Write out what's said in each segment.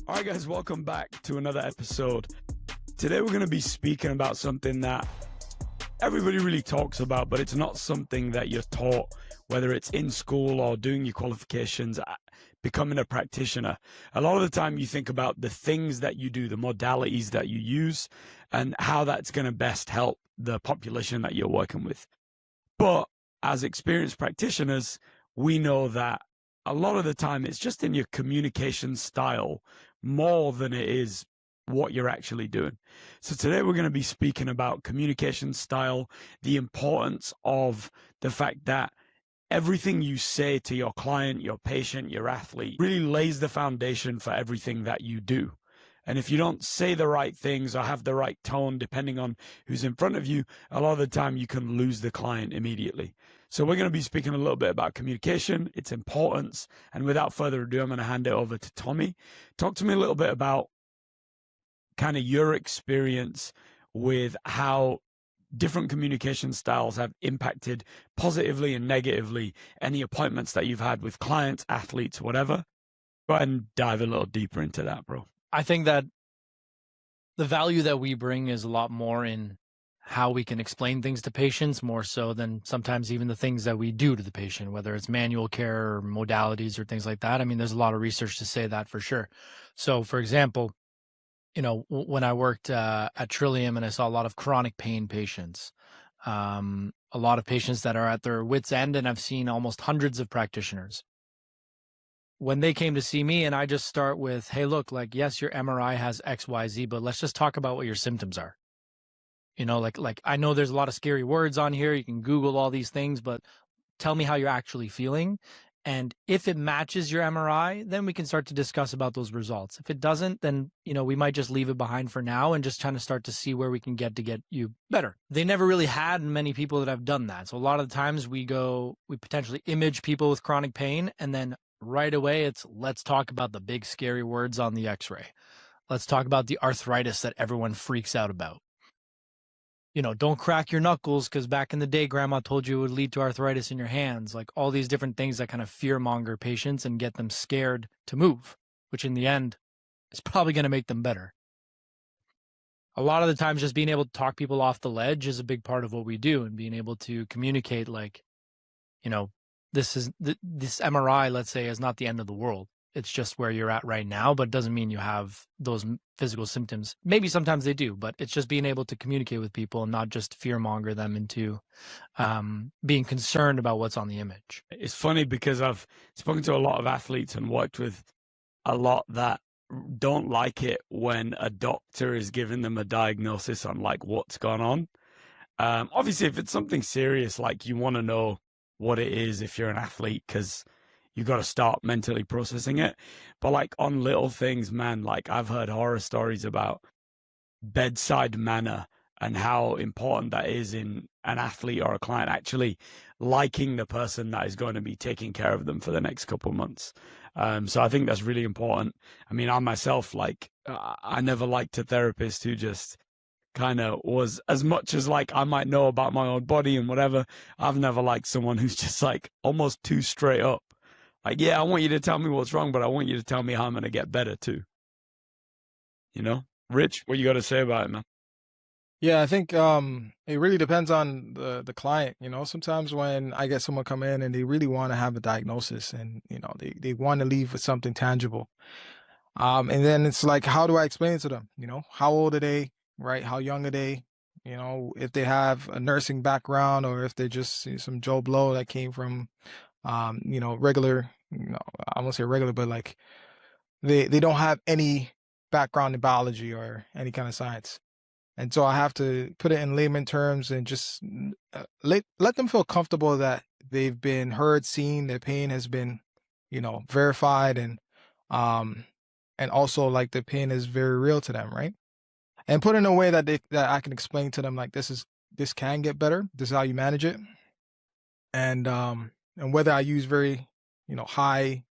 All right, guys, welcome back to another episode. Today, we're going to be speaking about something that everybody really talks about, but it's not something that you're taught, whether it's in school or doing your qualifications, becoming a practitioner. A lot of the time, you think about the things that you do, the modalities that you use, and how that's going to best help the population that you're working with. But as experienced practitioners, we know that a lot of the time it's just in your communication style more than it is what you're actually doing. So today we're going to be speaking about communication style, the importance of the fact that everything you say to your client, your patient, your athlete really lays the foundation for everything that you do. And if you don't say the right things or have the right tone, depending on who's in front of you, a lot of the time you can lose the client immediately. So we're going to be speaking a little bit about communication, its importance. And without further ado, I'm going to hand it over to Tommy. Talk to me a little bit about kind of your experience with how different communication styles have impacted positively and negatively any appointments that you've had with clients, athletes, whatever. Go ahead and dive a little deeper into that, bro. I think that the value that we bring is a lot more in how we can explain things to patients, more so than sometimes even the things that we do to the patient, whether it's manual care or modalities or things like that. I mean, there's a lot of research to say that for sure. So, for example, when I worked at Trillium and I saw a lot of chronic pain patients, a lot of patients that are at their wits' end, and I've seen almost hundreds of practitioners. When they came to see me, and I just start with, hey, look, like, yes, your MRI has XYZ, but let's just talk about what your symptoms are. Like I know there's a lot of scary words on here. You can Google all these things, but tell me how you're actually feeling. And if it matches your MRI, then we can start to discuss about those results. If it doesn't, then, we might just leave it behind for now and just trying to start to see where we can get you better. They never really had many people that have done that. So a lot of the times we potentially image people with chronic pain, and then right away let's talk about the big scary words on the x-ray. Let's talk about the arthritis that everyone freaks out about. Don't crack your knuckles because back in the day, grandma told you it would lead to arthritis in your hands. Like all these different things that kind of fearmonger patients and get them scared to move, which in the end is probably going to make them better. A lot of the times just being able to talk people off the ledge is a big part of what we do, and being able to communicate like, this MRI, let's say, is not the end of the world. It's just where you're at right now, but it doesn't mean you have those physical symptoms. Maybe sometimes they do, but it's just being able to communicate with people and not just fearmonger them into being concerned about what's on the image. It's funny because I've spoken to a lot of athletes and worked with a lot that don't like it when a doctor is giving them a diagnosis on like what's gone on. Obviously, if it's something serious, like you want to know what it is if you're an athlete, because you got to start mentally processing it. But like on little things, man, like I've heard horror stories about bedside manner and how important that is in an athlete or a client actually liking the person that is going to be taking care of them for the next couple of months. So I think that's really important. I mean, I myself, like, I never liked a therapist who just kind of was, as much as like I might know about my own body and whatever, I've never liked someone who's just like almost too straight up. Like, yeah, I want you to tell me what's wrong, but I want you to tell me how I'm going to get better too. Rich, what you got to say about it, man? Yeah, I think it really depends on the client. Sometimes when I get someone come in and they really want to have a diagnosis, and they want to leave with something tangible, and then it's like, how do I explain it to them? How old are they, right? How young are they? If they have a nursing background, or if they're just some Joe Blow that came from regular, I won't say regular, but like they don't have any background in biology or any kind of science. And so I have to put it in layman terms and just let them feel comfortable that they've been heard, seen, their pain has been, verified, and also like the pain is very real to them, right? And put in a way that that I can explain to them, like, this can get better. This is how you manage it. And whether I use very, high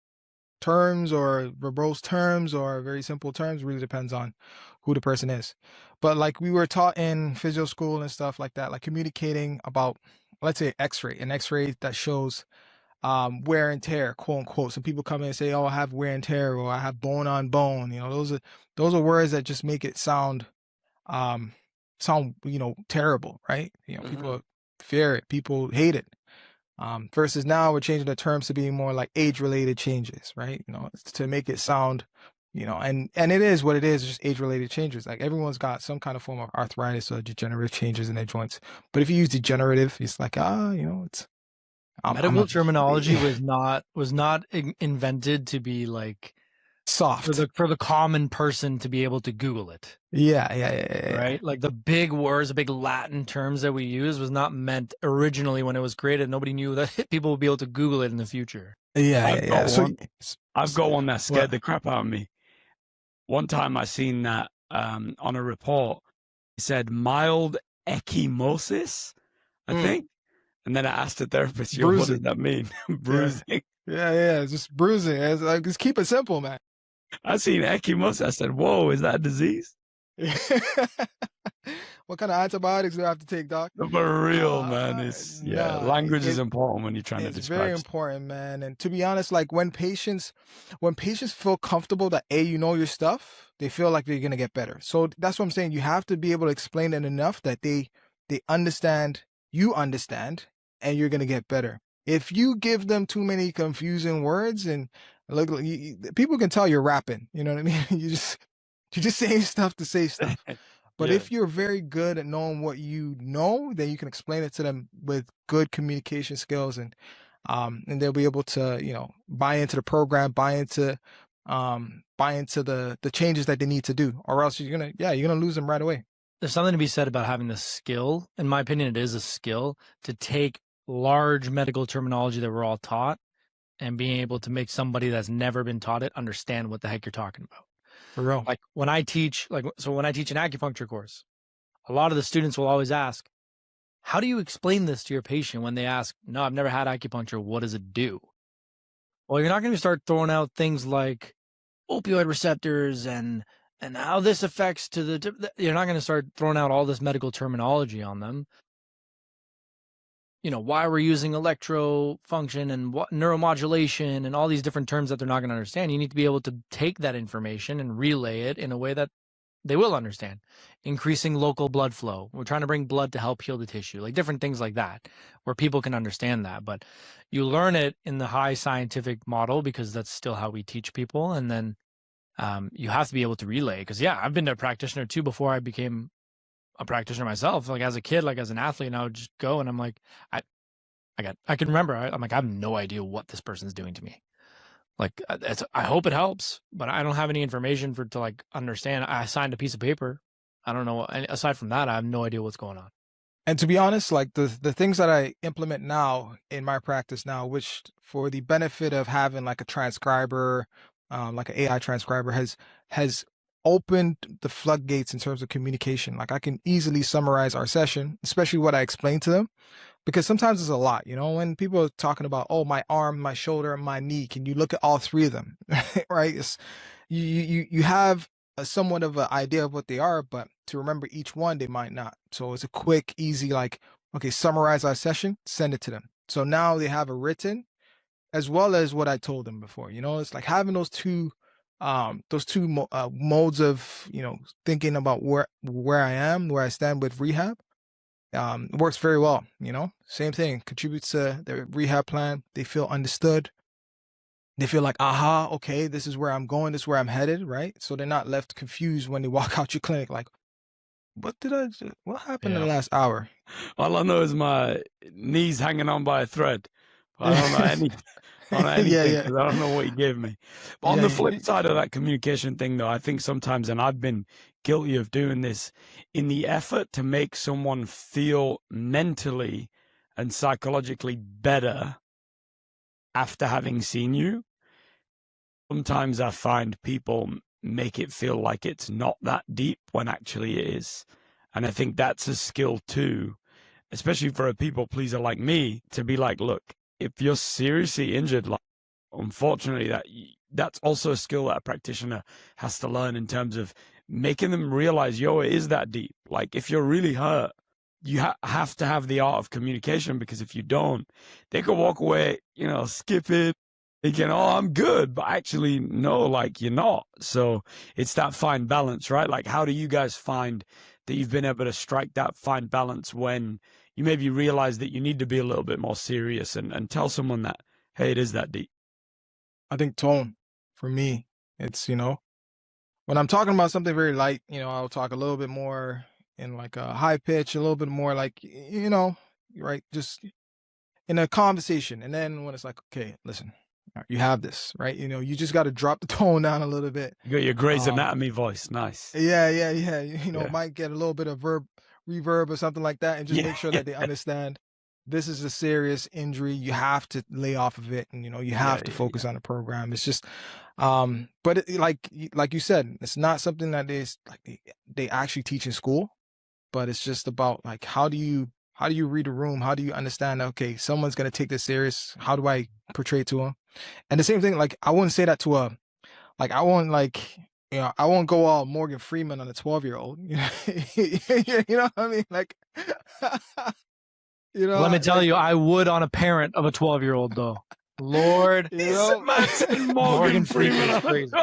terms or verbose terms or very simple terms really depends on who the person is. But like we were taught in physio school and stuff like that, like communicating about, let's say, an x-ray that shows wear and tear, quote unquote. Some people come in and say, "Oh, I have wear and tear," or "I have bone on bone." You know, those are words that just make it um terrible, right? You know, Hmm. people fear it, people hate it. Versus now we're changing the terms to being more like age-related changes, right? You know, to make it sound, and it is what it is, just age-related changes. Like everyone's got some kind of form of arthritis or degenerative changes in their joints. But if you use degenerative, it's like, it's I'm a Medical terminology was not invented to be like soft. for the common person to be able to Google it. Yeah. Right? Like the big words, the big Latin terms that we use was not meant originally when it was created. Nobody knew that people would be able to Google it in the future. I've got So, one. I've got one that what? scared the crap out of me. One time I seen that on a report. It said mild ecchymosis, I think. And then I asked the therapist, "Yo, what does Bruising. that mean?" Bruising. Yeah. Just bruising. It's like, just keep it simple, man. I seen ecchymosis. I said, "Whoa, is that a disease?" What kind of antibiotics do I have to take, doc? For real, man. It's Nah, language is important when you're trying to it's very describe stuff. important, man. And to be honest, like when patients feel comfortable that you know your stuff, they feel like they're gonna get better. So that's what I'm saying. You have to be able to explain it enough that they understand, you understand, and you're gonna get better. If you give them too many confusing words and look, people can tell you're rapping. You know what I mean? You're just saying stuff to say stuff. But Yeah. if you're very good at knowing what you know, then you can explain it to them with good communication skills, and they'll be able to, buy into the program, buy into the changes that they need to do, or else you're gonna lose them right away. There's something to be said about having the skill. In my opinion, it is a skill to take large medical terminology that we're all taught and being able to make somebody that's never been taught it understand what the heck you're talking about. For real. Like when I teach, when I teach an acupuncture course, a lot of the students will always ask, "How do you explain this to your patient?" When they ask, "No, I've never had acupuncture. What does it do?" Well, you're not going to start throwing out things like opioid receptors and how this affects you're not going to start throwing out all this medical terminology on them. Why we're using electro function and what neuromodulation and all these different terms that they're not going to understand. You need to be able to take that information and relay it in a way that they will understand. Increasing local blood flow. We're trying to bring blood to help heal the tissue, like different things like that, where people can understand that. But you learn it in the high scientific model because that's still how we teach people. And then you have to be able to relay. Because I've been a practitioner too before I became a practitioner myself. Like as a kid, like as an athlete, and I would just go and I'm like, I can remember. I'm like, I have no idea what this person's doing to me. Like, I hope it helps, but I don't have any information to like understand. I signed a piece of paper. I don't know. Aside from that, I have no idea what's going on. And to be honest, like the things that I implement now in my practice now, which for the benefit of having like a transcriber, like an AI transcriber, has opened the floodgates in terms of communication. Like I can easily summarize our session, especially what I explain to them, because sometimes it's a lot, when people are talking about, oh, my arm, my shoulder, and my knee, can you look at all three of them? Right? You have somewhat of an idea of what they are, but to remember each one, they might not. So it's a quick, easy, like, okay, summarize our session, send it to them. So now they have a written as well as what I told them before. It's like having those two modes of thinking about where I am, where I stand with rehab. Works very well. Same thing, contributes to their rehab plan. They feel understood. They feel like, aha, okay, this is where I'm going, this is where I'm headed, right? So they're not left confused when they walk out your clinic like, what happened in the last hour? All I know is my knees hanging on by a thread. I don't know anything because I don't know what he gave me. But on the flip side of that communication thing, though, I think sometimes, and I've been guilty of doing this, in the effort to make someone feel mentally and psychologically better after having seen you, sometimes I find people make it feel like it's not that deep when actually it is. And I think that's a skill too, especially for a people pleaser like me, to be like, look, if you're seriously injured, like, unfortunately, that's also a skill that a practitioner has to learn in terms of making them realize, yo, it is that deep. Like if you're really hurt, you have to have the art of communication, because if you don't, they could walk away, skipping, thinking, oh, I'm good, but actually, no, like you're not. So it's that fine balance, right? Like, how do you guys find that you've been able to strike that fine balance when you maybe realize that you need to be a little bit more serious and tell someone that, hey, it is that deep? I think tone for me, it's, when I'm talking about something very light, I'll talk a little bit more in like a high pitch, a little bit more like, right, just in a conversation. And then when it's like, okay, listen, you have this, right? You just got to drop the tone down a little bit. You got your Grey's Anatomy voice. Nice. Yeah. Might get a little bit of reverb or something like that, and just make sure that they understand this is a serious injury. You have to lay off of it, and you have to focus on the program. It's just, but like you said, it's not something that they actually teach in school, but it's just about like how do you read a room? How do you understand? Okay, someone's gonna take this serious. How do I portray it to them? And the same thing, like I wouldn't say that to I won't I won't go all Morgan Freeman on a 12-year-old. You know what I mean? Like, Let me tell you, I would on a parent of a 12-year-old though. Lord, Morgan Freeman is crazy.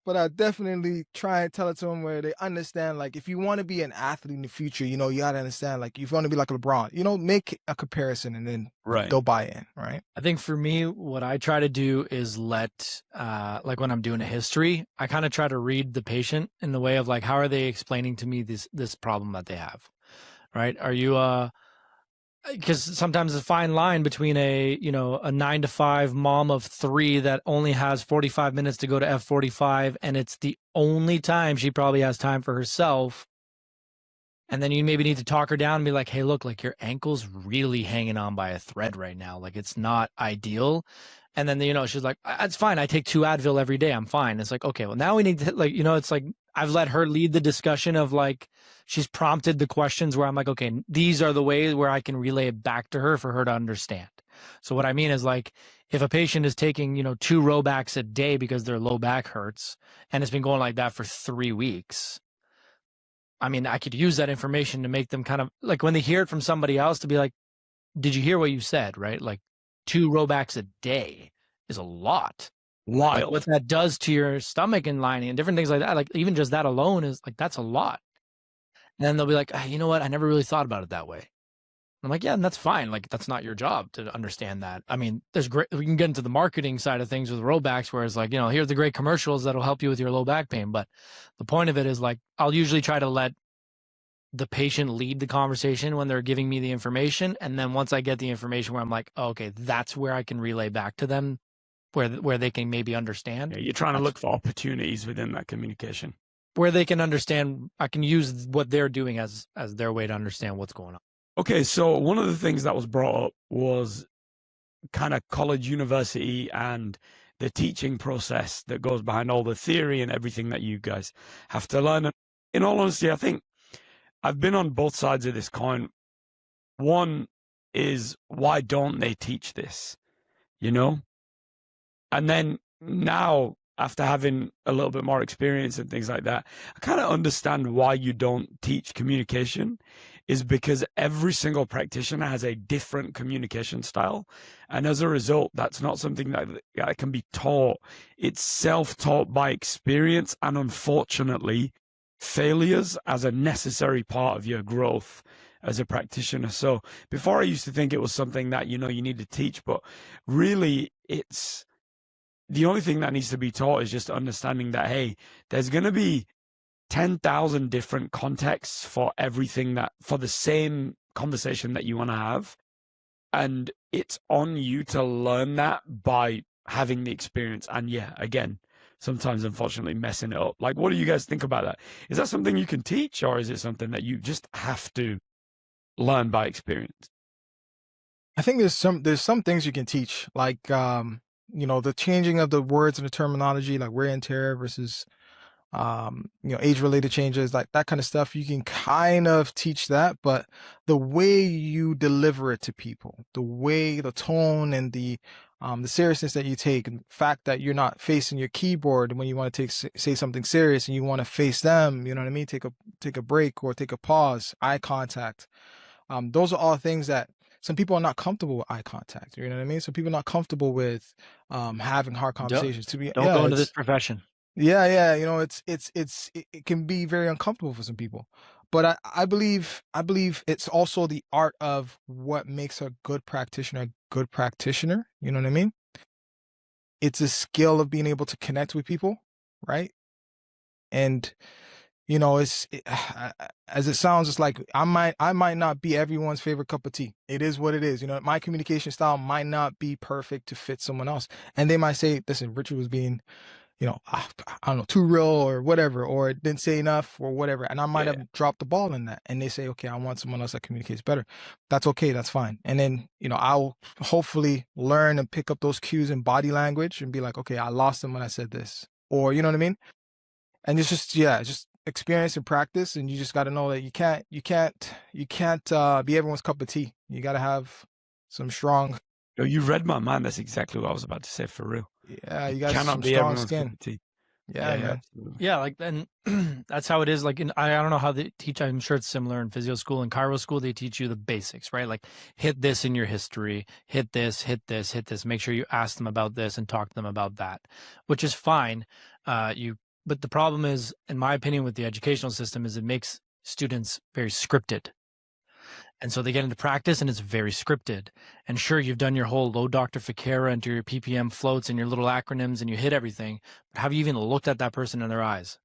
But I definitely try and tell it to them where they understand, like, if you want to be an athlete in the future, you got to understand, like, if you want to be like LeBron, make a comparison and then they'll buy in, right? I think for me, what I try to do is let, like when I'm doing a history, I kind of try to read the patient in the way of like, how are they explaining to me this problem that they have, right? Are you, because sometimes it's a fine line between a 9 to 5 mom of 3 that only has 45 minutes to go to F45, and it's the only time she probably has time for herself. And then you maybe need to talk her down and be like, hey, look, like your ankle's really hanging on by a thread right now. Like it's not ideal. And then, she's like, that's fine. I take 2 Advil every day. I'm fine. It's like, okay, well now we need to it's like, I've let her lead the discussion of like, she's prompted the questions where I'm like, okay, these are the ways where I can relay it back to her for her to understand. So what I mean is like, if a patient is taking, 2 Robax a day because their low back hurts, and it's been going like that for 3 weeks, I mean, I could use that information to make them kind of like when they hear it from somebody else to be like, did you hear what you said? Right? Like 2 Robax a day is a lot. Wild. Like what that does to your stomach and lining and different things like that. Like even just that alone is like, that's a lot. And then they'll be like, you know what? I never really thought about it that way. I'm like, yeah, and that's fine. Like that's not your job to understand that. I mean, we can get into the marketing side of things with Robax, where it's like, here's the great commercials that'll help you with your low back pain. But the point of it is like, I'll usually try to let the patient lead the conversation when they're giving me the information. And then once I get the information where I'm like, oh, okay, that's where I can relay back to them where they can maybe understand. Yeah, you're trying to look for opportunities within that communication. Where they can understand, I can use what they're doing as their way to understand what's going on. Okay, so one of the things that was brought up was kind of college, university, and the teaching process that goes behind all the theory and everything that you guys have to learn. And in all honesty, I think I've been on both sides of this coin. One is, why don't they teach this? And then now, after having a little bit more experience and things like that, I kind of understand why you don't teach communication, is because every single practitioner has a different communication style. And as a result, that's not something that can be taught. It's self-taught by experience, and unfortunately, failures as a necessary part of your growth as a practitioner. So before I used to think it was something that, you need to teach, but really it's the only thing that needs to be taught is just understanding that, hey, there's going to be 10,000 different contexts for the same conversation that you want to have. And it's on you to learn that by having the experience. And yeah, again, sometimes unfortunately messing it up. Like, what do you guys think about that? Is that something you can teach, or is it something that you just have to learn by experience? I think there's some things you can teach, like, the changing of the words and the terminology, like wear and tear versus, age-related changes, like that kind of stuff. You can kind of teach that, but the way you deliver it to people, the way, the tone, and the the seriousness that you take, and the fact that you're not facing your keyboard when you want to say something serious and you want to face them, you know what I mean? Take a break or take a pause, eye contact. Those are all things that some people are not comfortable with eye contact. You know what I mean? Some people are not comfortable with having hard conversations. Don't go into this profession. Yeah, you know, it can be very uncomfortable for some people. But I believe it's also the art of what makes a good practitioner a good practitioner. You know what I mean? It's a skill of being able to connect with people, right? And you know, as it sounds, it's like I might not be everyone's favorite cup of tea. It is what it is. You know, my communication style might not be perfect to fit someone else, and they might say, "Listen, Richard was being, you know, I don't know, too real or whatever, or didn't say enough or whatever." And I might have dropped the ball in that. And they say, okay, I want someone else that communicates better. That's okay. That's fine. And then, you know, I'll hopefully learn and pick up those cues in body language and be like, okay, I lost them when I said this, or, you know what I mean? And it's just, just experience and practice. And you just got to know that you can't be everyone's cup of tea. You got to have some strong. Yo, you read my mind. That's exactly what I was about to say, for real. Yeah, you got some strong skin. Yeah, man. Absolutely. Yeah, like, and that's how it is. Like, I don't know how they teach. I'm sure it's similar in physio school and chiro school. They teach you the basics, right? Like, hit this in your history, hit this, hit this, hit this. Make sure you ask them about this and talk to them about that, which is fine. But the problem is, in my opinion, with the educational system, is it makes students very scripted. And so they get into practice and it's very scripted. And sure, you've done your whole low Dr. Ficara into your PPM floats and your little acronyms and you hit everything. But have you even looked at that person in their eyes?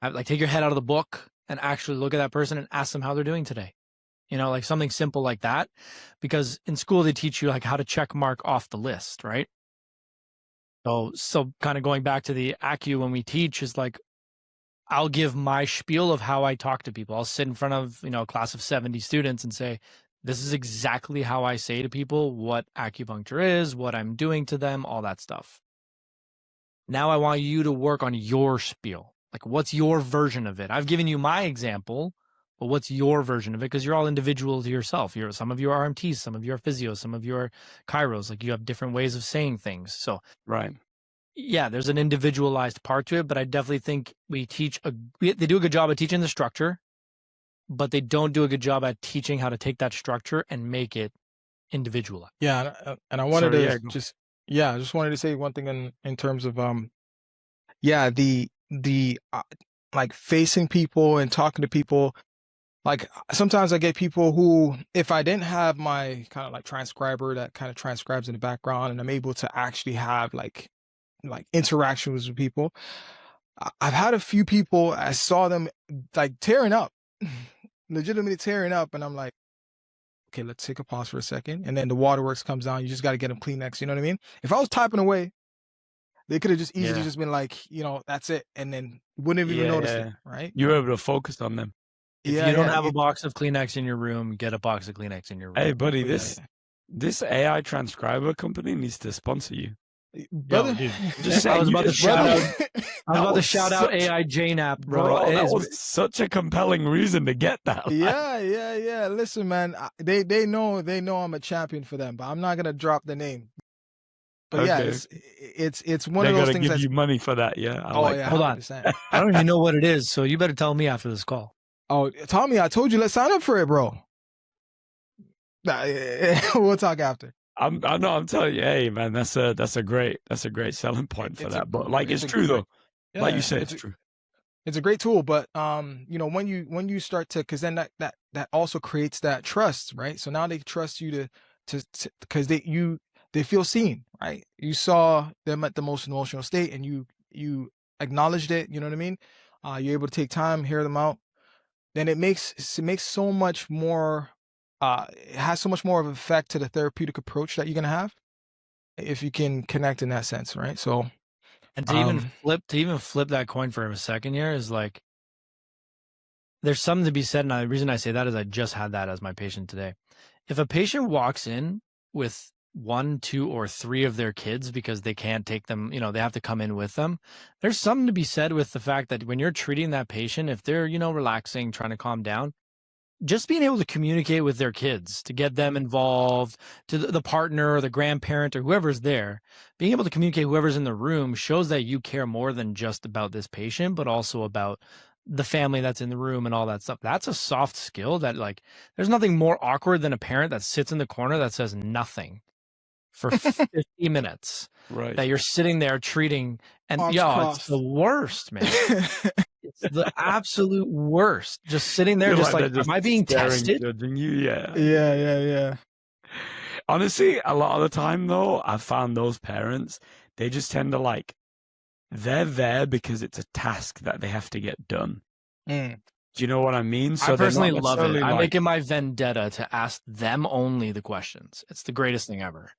Like, take your head out of the book and actually look at that person and ask them how they're doing today. You know, like something simple like that. Because in school, they teach you like how to check mark off the list, right? So kind of going back to the ACU when we teach is like, I'll give my spiel of how I talk to people. I'll sit in front of, you know, a class of 70 students and say, this is exactly how I say to people what acupuncture is, what I'm doing to them, all that stuff. Now I want you to work on your spiel. Like, what's your version of it? I've given you my example, but what's your version of it? Because you're all individual to yourself. Some of you are RMTs, some of you are physios, some of you are chiros. Like, you have different ways of saying things. So, right. Yeah, there's an individualized part to it, but I definitely think they do a good job at teaching the structure, but they don't do a good job at teaching how to take that structure and make it individualized. Yeah, and I wanted I just wanted to say one thing in terms of the like facing people and talking to people. Like, sometimes I get people who, if I didn't have my kind of like transcriber that kind of transcribes in the background, and I'm able to actually have like interactions with people, I've had a few people, I saw them like tearing up, legitimately tearing up, and I'm like, okay, let's take a pause for a second. And then the waterworks comes down. You just got to get them Kleenex. You know what I mean? If I was typing away, they could have just easily just been like, you know, that's it, and then wouldn't have even noticed it, right? You were able to focus on them. If you don't have a box of Kleenex in your room, get a box of Kleenex in your room. Hey, buddy, this AI transcriber company needs to sponsor you. Brother, I was about to shout out AI Jane app, bro. That was such a compelling reason to get that. Yeah. Listen, man, they know I'm a champion for them, but I'm not gonna drop the name. But it's one of those things. They're gonna give you money for that, yeah. Hold on. I don't even know what it is, so you better tell me after this call. Oh, Tommy, I told you, let's sign up for it, bro. We'll talk after. I'm telling you, hey man, that's a great selling point for that. But like, it's true though. Yeah, like you said, it's true. It's a great tool, but you know, when you start to, because then that also creates that trust, right? So now they trust you to because they feel seen, right? You saw them at the most emotional state, and you acknowledged it. You know what I mean? You're able to take time, hear them out. Then it makes so much more. It has so much more of an effect to the therapeutic approach that you're gonna have if you can connect in that sense, right? So, and to even flip that coin for a second here is like, there's something to be said, and the reason I say that is I just had that as my patient today. If a patient walks in with 1, 2, or 3 of their kids because they can't take them, you know, they have to come in with them, there's something to be said with the fact that when you're treating that patient, if they're, you know, relaxing, trying to calm down, just being able to communicate with their kids, to get them involved, to the partner or the grandparent or whoever's there, being able to communicate whoever's in the room shows that you care more than just about this patient, but also about the family that's in the room and all that stuff. That's a soft skill that, like, there's nothing more awkward than a parent that sits in the corner that says nothing for 50 minutes. Right. That you're sitting there treating, and Arms it's crossed. the worst, man. It's the absolute worst. Just sitting there, You're just they're like, am I being staring, tested? judging you? Yeah. Yeah. Honestly, a lot of the time though, I've found those parents, they just tend to like, they're there because it's a task that they have to get done. Mm. Do you know what I mean? I personally love it. necessarily I like, make it my vendetta to ask them only the questions. It's the greatest thing ever.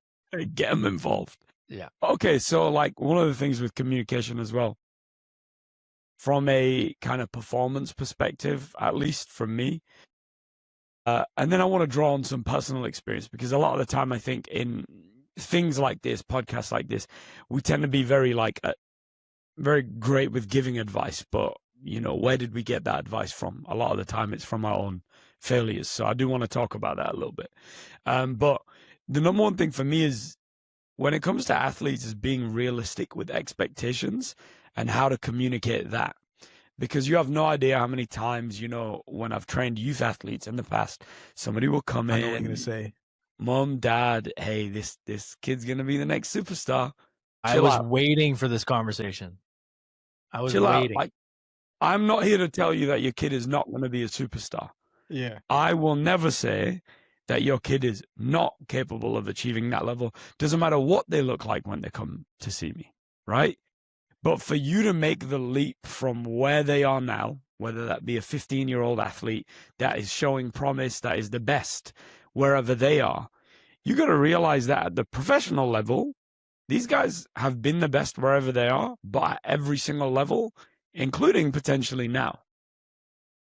get them involved. Yeah. Okay, so like one of the things with communication as well, from a kind of performance perspective, at least from me, and then I want to draw on some personal experience, because a lot of the time I think in things like this, podcasts like this, we tend to be very like very great with giving advice, but you know, where did we get that advice from? A lot of the time it's from our own failures. So I do want to talk about that a little bit. But the number one thing for me is, when it comes to athletes, is being realistic with expectations and how to communicate that. Because you have no idea how many times, you know, when I've trained youth athletes in the past, somebody will come I know what you're in, gonna say. Mom, Dad, hey, this kid's gonna be the next superstar. I Chill was out. waiting for this conversation. I was Chill out. waiting. Like, I'm not here to tell you that your kid is not going to be a superstar. Yeah. I will never say that your kid is not capable of achieving that level. Doesn't matter what they look like when they come to see me, right? But for you to make the leap from where they are now, whether that be a 15-year-old athlete that is showing promise, that is the best wherever they are, you got to realize that at the professional level, these guys have been the best wherever they are, but at every single level, including potentially now.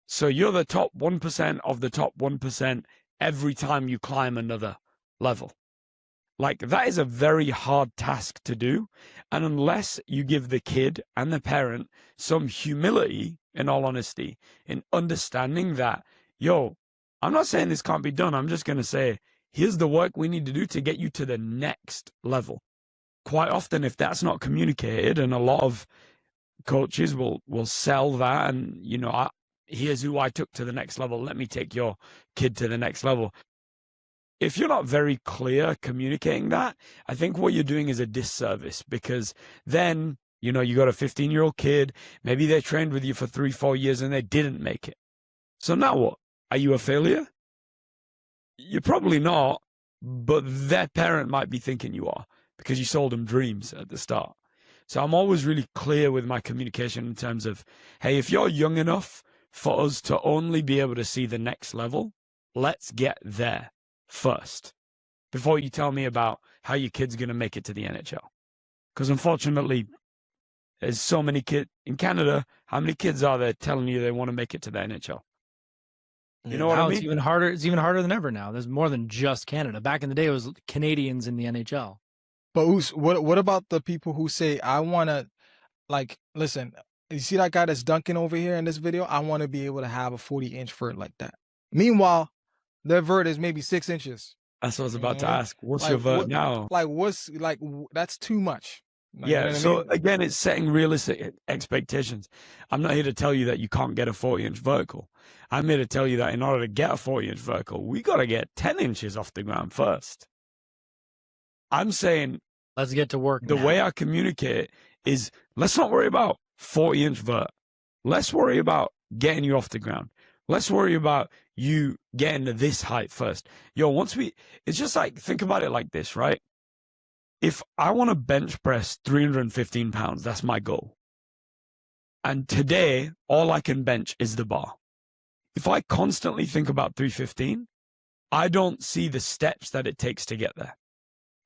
So you're the top 1% of the top 1% every time you climb another level. Like, that is a very hard task to do. And unless you give the kid and the parent some humility, in all honesty, in understanding that, yo, I'm not saying this can't be done. I'm just going to say, here's the work we need to do to get you to the next level. Quite often, if that's not communicated, and a lot of coaches will sell that, and, you know, here's who I took to the next level, let me take your kid to the next level. If you're not very clear communicating that, I think what you're doing is a disservice, because then, you know, you got a 15-year-old kid, maybe they trained with you for 3-4 years and they didn't make it. So now what? Are you a failure? You're probably not, but their parent might be thinking you are, because you sold them dreams at the start. So I'm always really clear with my communication in terms of, hey, if you're young enough for us to only be able to see the next level, let's get there first before you tell me about how your kid's going to make it to the NHL. Because unfortunately, there's so many kids in Canada. How many kids are there telling you they want to make it to the NHL? You know what Now I mean? it's even harder. It's even harder than ever now. There's more than just Canada. Back in the day, it was Canadians in the NHL. But what about the people who say, I wanna, like, listen, you see that guy that's dunking over here in this video? I want to be able to have a 40-inch vert like that. Meanwhile, their vert is maybe 6 inches. That's what I was about to Mhm. ask. What's Like, your vert what- now? Like, that's too much. Like, you know Yeah, what I so mean? again, it's setting realistic expectations. I'm not here to tell you that you can't get a 40-inch vertical. I'm here to tell you that in order to get a 40-inch vertical, we got to get 10 inches off the ground first. I'm saying Let's get to work. the now. way I communicate is, let's not worry about 40-inch vert. Let's worry about getting you off the ground. Let's worry about you getting to this height first. Yo, it's just like, think about it like this, right? If I want to bench press 315 pounds, that's my goal. And today, all I can bench is the bar. If I constantly think about 315, I don't see the steps that it takes to get there.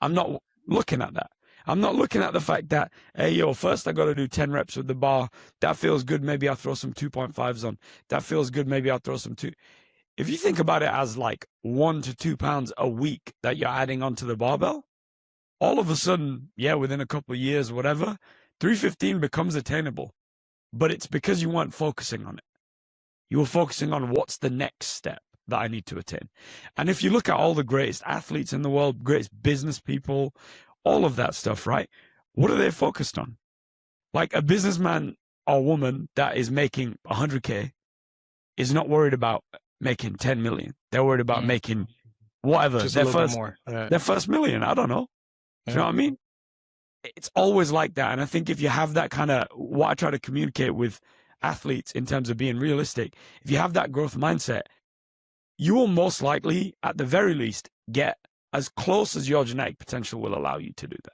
I'm not looking at that. I'm not looking at the fact that, hey, yo, first I got to do 10 reps with the bar. That feels good. Maybe I'll throw some 2.5s on. That feels good. Maybe I'll throw some 2. If you think about it as like 1 to 2 pounds a week that you're adding onto the barbell, all of a sudden, yeah, within a couple of years, whatever, 315 becomes attainable. But it's because you weren't focusing on it. You were focusing on what's the next step. that I need to attain. And if you look at all the greatest athletes in the world, greatest business people, all of that stuff, right? What are they focused on? Like a businessman or woman that is making 100K is not worried about making 10 million. They're worried about making whatever, Just a little bit more. their first million. I don't know. Do you know what I mean? It's always like that. And I think if you have that kind of, what I try to communicate with athletes in terms of being realistic, if you have that growth mindset, you will most likely, at the very least, get as close as your genetic potential will allow you to do that.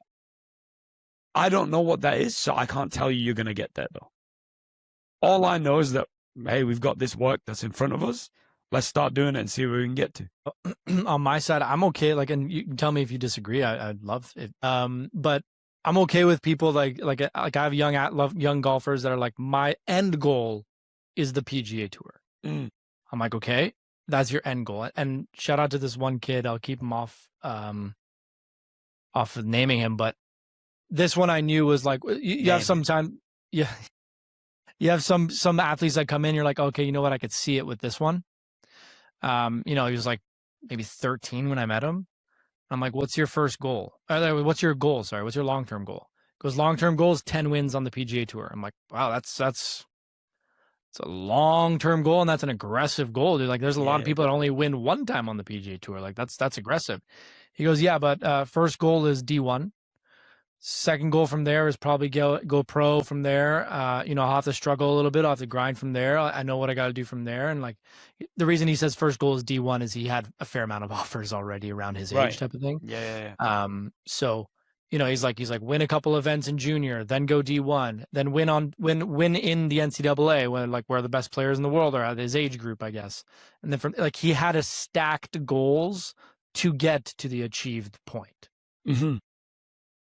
I don't know what that is, so I can't tell you you're going to get there, though. All I know is that, hey, we've got this work that's in front of us. Let's start doing it and see where we can get to. On my side, I'm okay. Like, and you can tell me if you disagree. I'd love it. But I'm okay with people like I have young golfers that are like, my end goal is the PGA Tour. I'm like, okay, that's your end goal. And shout out to this one kid. I'll keep him off of naming him, but this one I knew was like, you have some time. Yeah. You have some athletes that come in, you're like, okay, you know what? I could see it with this one. He was like maybe 13 when I met him. I'm like, what's your first goal? What's your goal? Sorry. What's your long-term goal? Because long-term goal is 10 wins on the PGA Tour. I'm like, wow, that's a long-term goal. And that's an aggressive goal, dude. Like there's a lot of people that only win one time on the PGA Tour. Like that's aggressive. He goes, yeah, but first goal is D1. Second goal from there is probably go pro from there. I'll have to struggle a little bit. I'll have to grind from there. I know what I got to do from there. And like the reason he says first goal is D1 is he had a fair amount of offers already around his age type of thing. Yeah. So, he's like win a couple events in junior, then go D1, then win in the NCAA where the best players in the world are at his age group, I guess. And then from he had a stacked goals to get to the achieved point. Mm-hmm.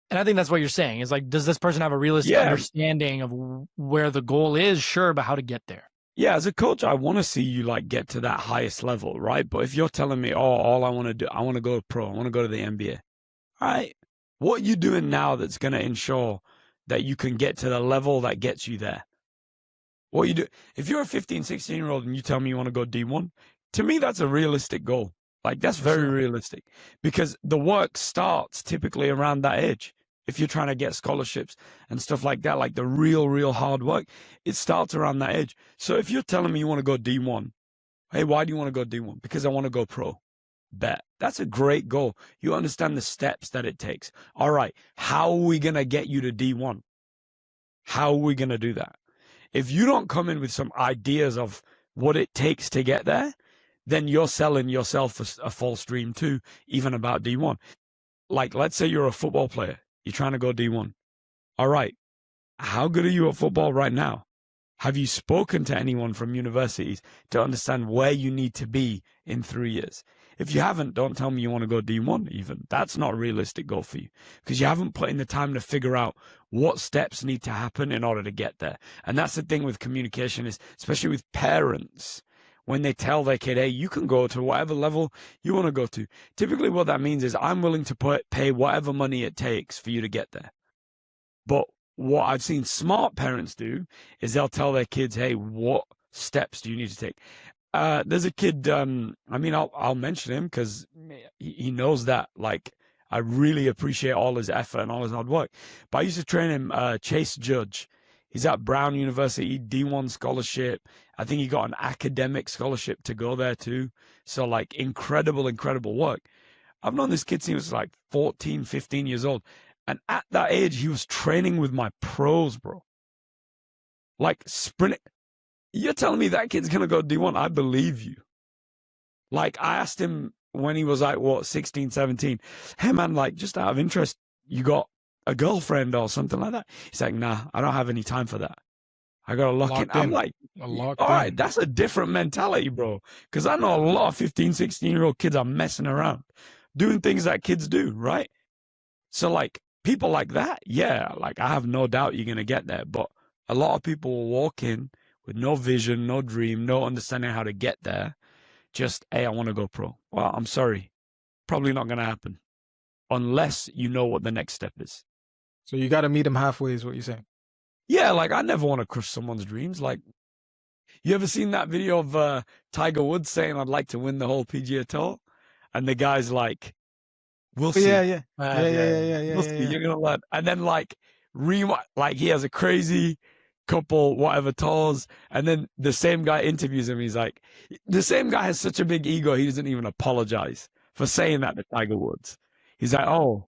And I think that's what you're saying is like, does this person have a realistic understanding of where the goal is? Sure, but how to get there? Yeah, as a coach, I want to see you like get to that highest level, right? But if you're telling me, all I want to do, I want to go pro, I want to go to the NBA, all right? What are you doing now that's going to ensure that you can get to the level that gets you there? What you do? If you're a 15, 16-year-old and you tell me you want to go D1, to me, that's a realistic goal. Like that's very realistic because the work starts typically around that age. If you're trying to get scholarships and stuff like that, like the real hard work, it starts around that age. So if you're telling me you want to go D1, hey, why do you want to go D1? Because I want to go pro. Bet. That's a great goal. You understand the steps that it takes. All right. How are we going to get you to D1? How are we going to do that? If you don't come in with some ideas of what it takes to get there, then you're selling yourself a false dream too, even about D1. Like, let's say you're a football player. You're trying to go D1. All right. How good are you at football right now? Have you spoken to anyone from universities to understand where you need to be in 3 years? If you haven't, don't tell me you want to go D1 even. That's not a realistic goal for you because you haven't put in the time to figure out what steps need to happen in order to get there. And that's the thing with communication is, especially with parents, when they tell their kid, hey, you can go to whatever level you want to go to. Typically what that means is I'm willing to pay whatever money it takes for you to get there. But what I've seen smart parents do is they'll tell their kids, hey, what steps do you need to take? There's a kid, I'll mention him because he knows that, like, I really appreciate all his effort and all his hard work. But I used to train him, Chase Judge. He's at Brown University, D1 scholarship. I think he got an academic scholarship to go there too. So like incredible work. I've known this kid since he was like 14, 15 years old. And at that age, he was training with my pros, bro. Like sprinting. You're telling me that kid's going to go D1? I believe you. Like I asked him when he was like, 16, 17. Hey man, like just out of interest, you got a girlfriend or something like that? He's like, nah, I don't have any time for that. I got to lock in. I'm like, all right, that's a different mentality, bro. Because I know a lot of 15, 16-year-old kids are messing around, doing things that kids do, right? So like people like that, yeah, like I have no doubt you're going to get there. But a lot of people will walk in with no vision, no dream, no understanding how to get there. Just, hey, I want to go pro. Well, I'm sorry. Probably not going to happen unless you know what the next step is. So you got to meet them halfway is what you're saying. Yeah, like I never want to crush someone's dreams. Like You ever seen that video of Tiger Woods saying, "I'd like to win the whole PGA Tour," and the guy's like, "We'll see. Yeah. We'll see. You're gonna learn." And then like rewind, like he has a crazy couple whatever tours, and then the same guy interviews him. He's like, the same guy has such a big ego, he doesn't even apologize for saying that to Tiger Woods. He's like, "Oh,"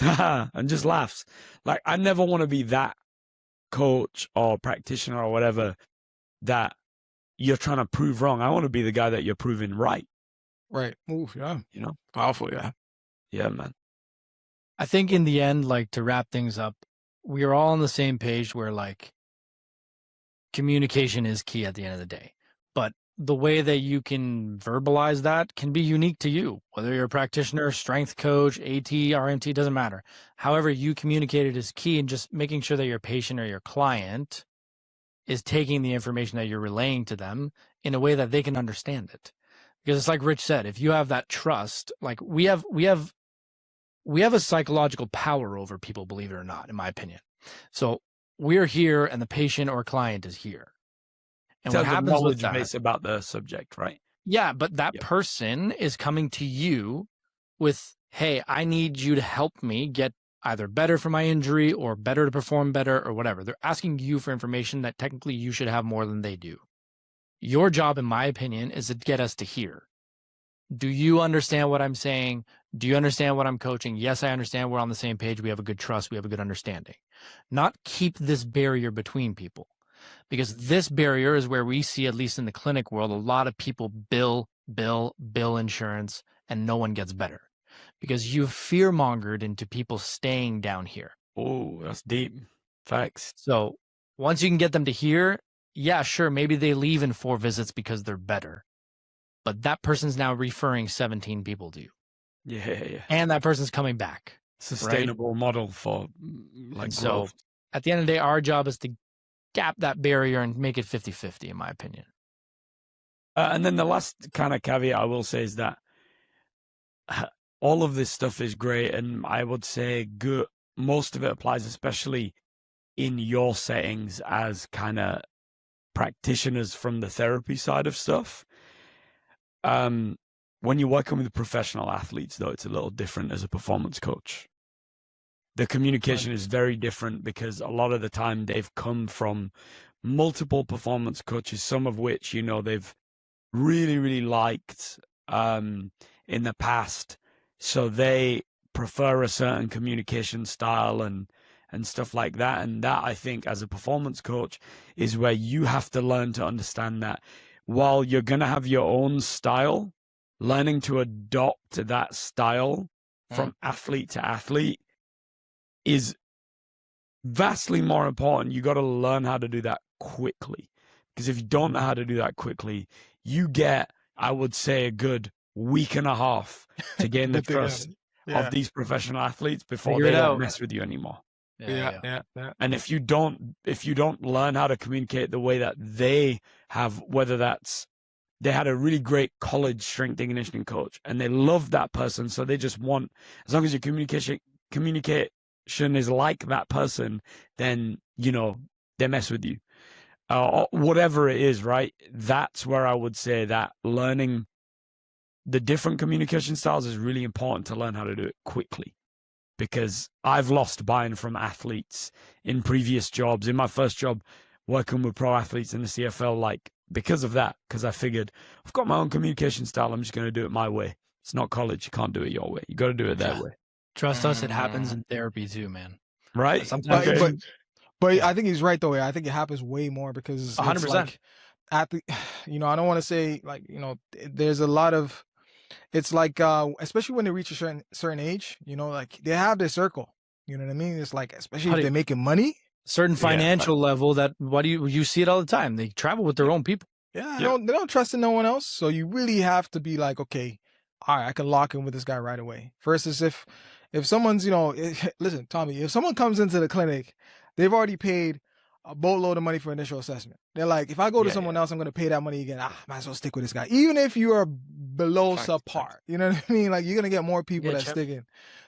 and just laughs. Like, I never want to be that coach or practitioner or whatever that you're trying to prove wrong. I want to be the guy that you're proving right. Right. Oof, yeah. You know? Powerful, yeah. Yeah, man. I think in the end, like, to wrap things up, we are all on the same page where, like, communication is key at the end of the day. But the way that you can verbalize that can be unique to you, whether you're a practitioner, strength coach, AT, RMT, doesn't matter. However you communicate it is key, and just making sure that your patient or your client is taking the information that you're relaying to them in a way that they can understand it. Because it's like Rich said, if you have that trust, like we have a psychological power over people, believe it or not, in my opinion. So we're here and the patient or client is here. And what happens with that, base about the subject, right? Yeah, but that person is coming to you with, "Hey, I need you to help me get either better for my injury or better to perform better," or whatever. They're asking you for information that technically you should have more than they do. Your job, in my opinion, is to get us to here. Do you understand what I'm saying? Do you understand what I'm coaching? Yes, I understand. We're on the same page. We have a good trust. We have a good understanding. Not keep this barrier between people. Because this barrier is where we see, at least in the clinic world, a lot of people bill insurance and no one gets better. Because you've fear-mongered into people staying down here. Oh, that's deep. Facts. So once you can get them to here, yeah, sure, maybe they leave in 4 visits because they're better. But that person's now referring 17 people to you. Yeah. And that person's coming back. Sustainable model for like growth. So at the end of the day, our job is to gap that barrier and make it 50-50, in my opinion. And then the last kind of caveat I will say is that all of this stuff is great, and I would say most of it applies, especially in your settings as kind of practitioners from the therapy side of stuff. When you're working with professional athletes, though, it's a little different as a performance coach. The communication is very different because a lot of the time they've come from multiple performance coaches, some of which, they've really, really liked in the past. So they prefer a certain communication style and stuff like that. And that, I think, as a performance coach, is where you have to learn to understand that while you're going to have your own style, learning to adopt that style from athlete to athlete is vastly more important. You got to learn how to do that quickly, because if you don't know how to do that quickly, you get, I would say, a good week and a half to gain the trust of these professional athletes before they don't mess with you anymore. Yeah. And if you don't learn how to communicate the way that they have, whether that's they had a really great college strength and conditioning coach and they love that person, so they just want, as long as your communication is like that person, then they mess with you, or whatever it is, right? That's where I would say that learning the different communication styles is really important to learn how to do it quickly. Because I've lost buy-in from athletes in previous jobs. In my first job, working with pro athletes in the CFL, like, because of that, because I figured I've got my own communication style. I'm just going to do it my way. It's not college. You can't do it your way. You got to do it their way. Trust us, it happens in therapy too, man. Right? Sometimes, but I think he's right though. I think it happens way more because 100%. Like athlete. I don't want to say like there's a lot of. It's like especially when they reach a certain age, like they have their circle. You know what I mean? It's like, especially if they're making money. Certain financial level that you see it all the time. They travel with their own people. Yeah, they don't trust in no one else. So you really have to be like, okay, all right, I can lock in with this guy right away. Versus if someone's, listen, Tommy, if someone comes into the clinic, they've already paid a boatload of money for initial assessment. They're like, if I go to someone else, I'm going to pay that money again. Might as well stick with this guy. Even if you are below subpar, you know what I mean? Like, you're going to get more people that stick in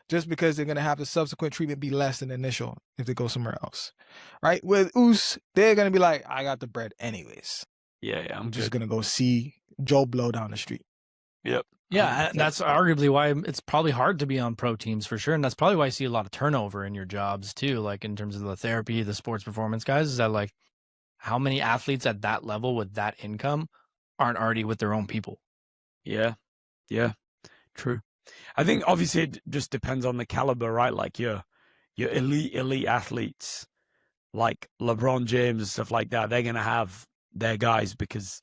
just because they're going to have the subsequent treatment be less than the initial if they go somewhere else, right? With Us, they're going to be like, I got the bread anyways. Yeah, I'm I'm just good. gonna go see Joe Blow down the street. Yep. Yeah, and that's arguably why it's probably hard to be on pro teams for sure. And that's probably why I see a lot of turnover in your jobs too, like in terms of the therapy, the sports performance guys, is that like how many athletes at that level with that income aren't already with their own people? Yeah. Yeah. True. I think obviously it just depends on the caliber, right? Like your elite athletes like LeBron James and stuff like that, they're gonna have their guys because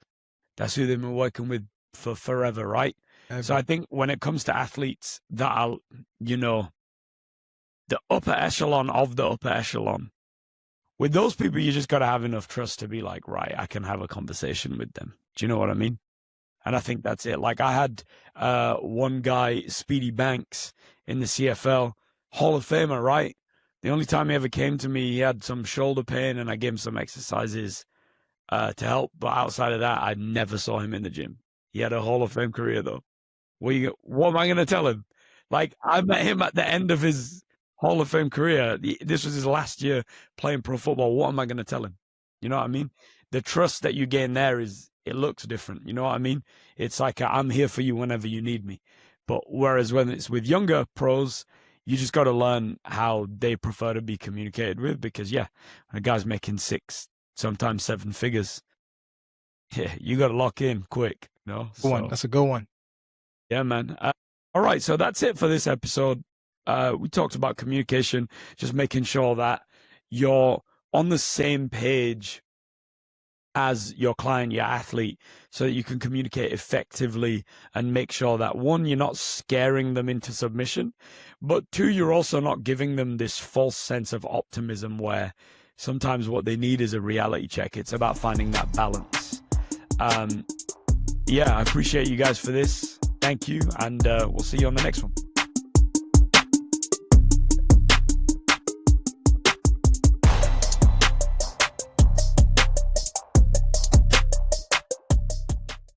that's who they've been working with for forever, right? So I think when it comes to athletes that are, you know, the upper echelon of the upper echelon, with those people, you just got to have enough trust to be like, right, I can have a conversation with them. Do you know what I mean? And I think that's it. Like I had one guy, Speedy Banks, in the CFL, Hall of Famer, right? The only time he ever came to me, he had some shoulder pain, and I gave him some exercises to help. But outside of that, I never saw him in the gym. He had a Hall of Fame career, though. What am I going to tell him? Like, I met him at the end of his Hall of Fame career. This was his last year playing pro football. What am I going to tell him? You know what I mean? The trust that you gain there it looks different. You know what I mean? It's like I'm here for you whenever you need me. But whereas when it's with younger pros, you just got to learn how they prefer to be communicated with because, yeah, a guy's making 6, sometimes 7 figures. Yeah, you got to lock in quick. You know? Good one. That's a good one. Yeah, man. All right, so that's it for this episode. We talked about communication, just making sure that you're on the same page as your client, your athlete, so that you can communicate effectively and make sure that 1, you're not scaring them into submission, but 2, you're also not giving them this false sense of optimism where sometimes what they need is a reality check. It's about finding that balance. Yeah, I appreciate you guys for this. Thank you, and we'll see you on the next one.